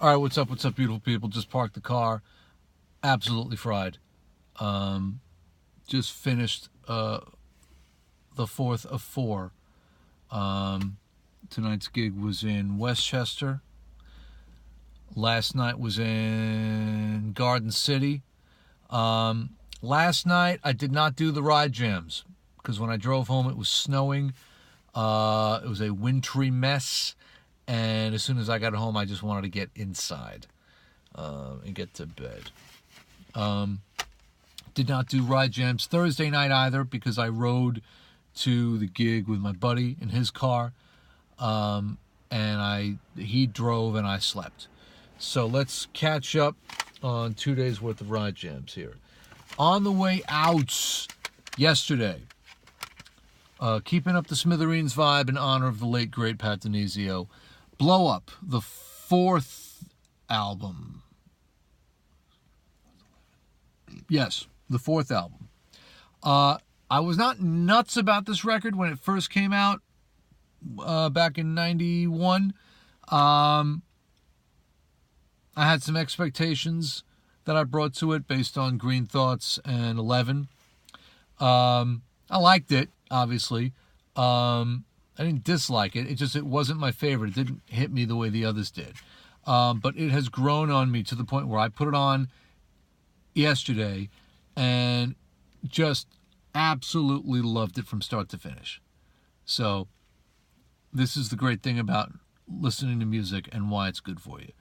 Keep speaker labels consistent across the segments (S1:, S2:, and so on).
S1: All right, what's up, beautiful people? Just parked the car. Absolutely fried. Just finished the fourth of four. Tonight's gig was in Westchester. Last night was in Garden City. Last night I did not do the ride jams because when I drove home it was snowing. It was a wintry mess. And as soon as I got home, I just wanted to get inside and get to bed. Did not do ride jams Thursday night either because I rode to the gig with my buddy in his car. And he drove and I slept. So let's catch up on 2 days worth of ride jams here. On the way out yesterday, keeping up the Smithereens vibe in honor of the late, great Pat Denizio. Blow Up, the fourth album. Yes, the fourth album. I was not nuts about this record when it first came out back in 91. I had some expectations that I brought to it based on Green Thoughts and 11. I liked it, obviously. I didn't dislike it. It wasn't my favorite. It didn't hit me the way the others did. But it has grown on me to the point where I put it on yesterday and just absolutely loved it from start to finish. So this is the great thing about listening to music and why it's good for you.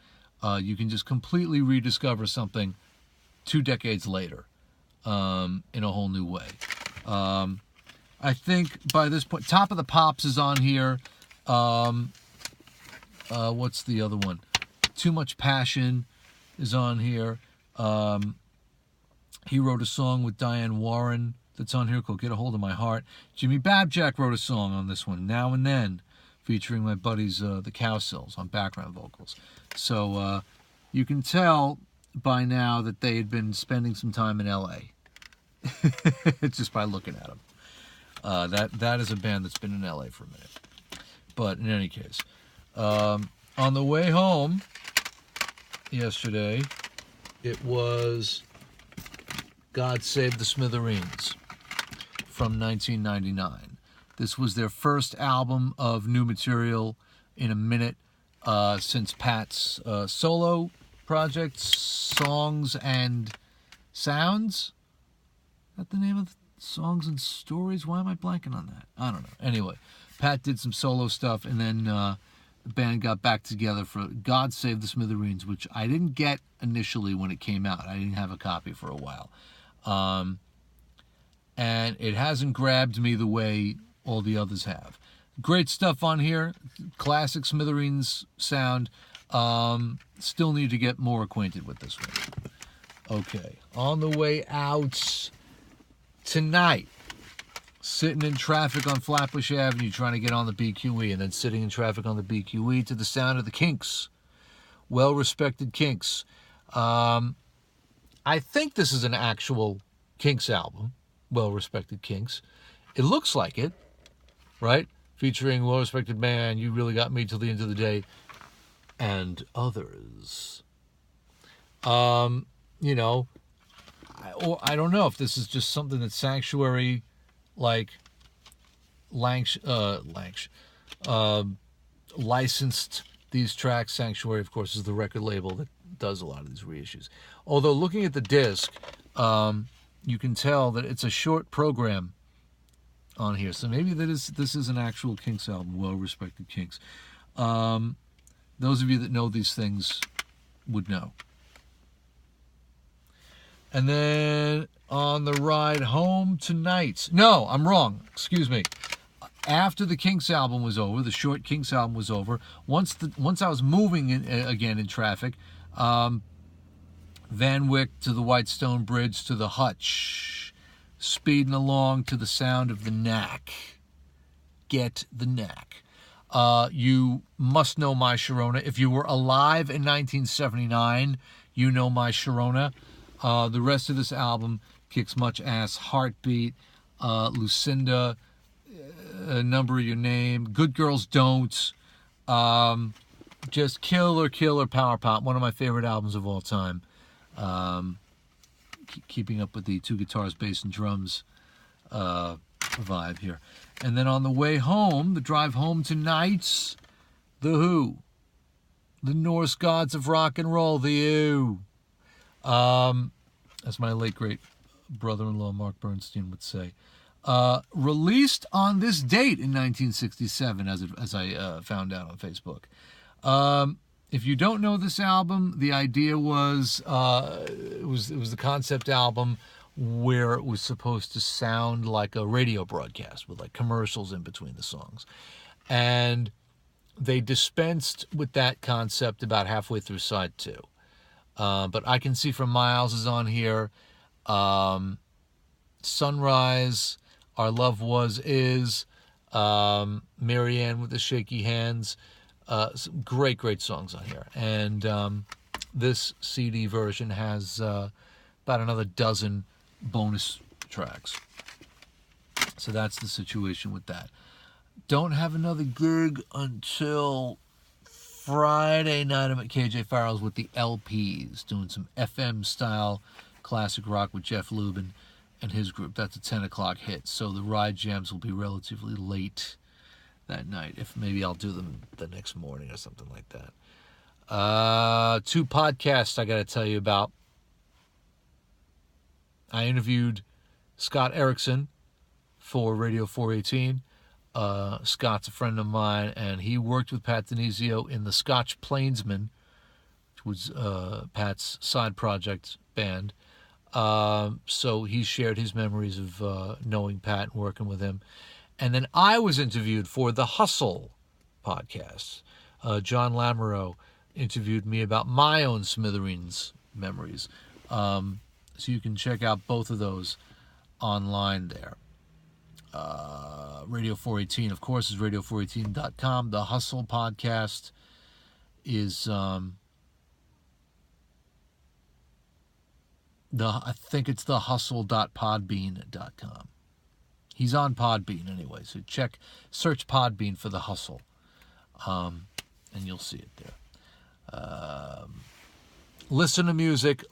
S1: You can just completely rediscover something 2 decades later in a whole new way. I think by this point, Top of the Pops is on here. What's the other one? Too Much Passion is on here. He wrote a song with Diane Warren that's on here called Get a Hold of My Heart. Jimmy Babjack wrote a song on this one, Now and Then, featuring my buddies, the Cowsills, on background vocals. So you can tell by now that they had been spending some time in L.A. just by looking at them. That is a band that's been in LA for a minute. But in any case, on the way home yesterday, it was God Save the Smithereens from 1999. This was their first album of new material in a minute since Pat's solo project, Songs and Sounds. Is that the name of the Songs and Stories? Why am I blanking on that? I don't know. Anyway, Pat did some solo stuff, and then the band got back together for God Save the Smithereens, which I didn't get initially when it came out. I didn't have a copy for a while. And it hasn't grabbed me the way all the others have. Great stuff on here. Classic Smithereens sound. Still need to get more acquainted with this one. Okay. On the way out tonight, sitting in traffic on Flatbush Avenue trying to get on the BQE, and then sitting in traffic on the BQE to the sound of the Kinks. Well-respected Kinks. I think this is an actual Kinks album. Well-respected Kinks. It looks like it, right? Featuring Well-Respected Man, You Really Got Me Till the End of the Day, and others. You know, I don't know if this is just something that Sanctuary, like, licensed these tracks. Sanctuary, of course, is the record label that does a lot of these reissues. Although, looking at the disc, you can tell that it's a short program on here. So maybe this is an actual Kinks album, Well-Respected Kinks. Those of you that know these things would know. And then on the ride home tonight... No, I'm wrong. Excuse me. After the Kinks album was over, the short Kinks album was over, once I was moving again in traffic, Van Wyck to the Whitestone Bridge to the Hutch, speeding along to the sound of the Knack. Get the Knack. You must know My Sharona. If you were alive in 1979, you know My Sharona. The rest of this album kicks much ass. Heartbeat, Lucinda, Number Your Name, Good Girls Don't, Just killer power pop. One of my favorite albums of all time. Keeping up with the two guitars, bass, and drums vibe here. And then on the way home, the drive home tonight, The Who. The Norse gods of rock and roll, The Who. As my late great brother-in-law Mark Bernstein would say. Released on this date in 1967, as I found out on Facebook. If you don't know this album, the idea was it was the concept album where it was supposed to sound like a radio broadcast with like commercials in between the songs, and they dispensed with that concept about halfway through side 2. But I Can See from Miles is on here. Sunrise, Our Love Is, Marianne with the Shaky Hands. Some great songs on here. And this CD version has about another dozen bonus tracks. So that's the situation with that. Don't have another gig until Friday night. I'm at KJ Farrell's with the LPs, doing some FM-style classic rock with Jeff Lubin and his group. That's a 10 o'clock hit. So the ride jams will be relatively late that night. If maybe I'll do them the next morning or something like that. 2 podcasts I got to tell you about. I interviewed Scott Erickson for Radio 418. Scott's a friend of mine, and he worked with Pat Denizio in the Scotch Plainsmen, which was Pat's side project band. So he shared his memories of knowing Pat and working with him. And then I was interviewed for the Hustle podcast. John Lamoureux interviewed me about my own Smithereens memories. So you can check out both of those online there. Radio 418, of course, is radio418.com. The Hustle podcast is I think it's thehustle.podbean.com. He's on Podbean anyway, so search Podbean for The Hustle, and you'll see it there. Listen to music.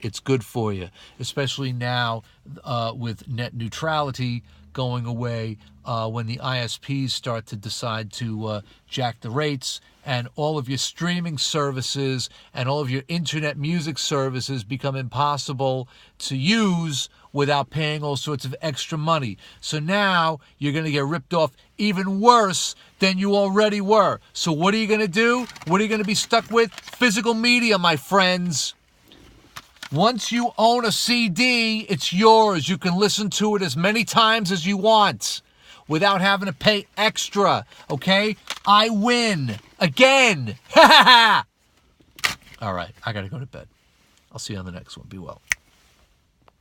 S1: It's good for you, especially now with net neutrality going away, when the ISPs start to decide to jack the rates, and all of your streaming services and all of your internet music services become impossible to use without paying all sorts of extra money. So now you're going to get ripped off even worse than you already were. So what are you going to do? What are you going to be stuck with? Physical media, my friends. Once you own a CD, it's yours. You can listen to it as many times as you want without having to pay extra, okay? I win. Again. All right, I got to go to bed. I'll see you on the next one. Be well.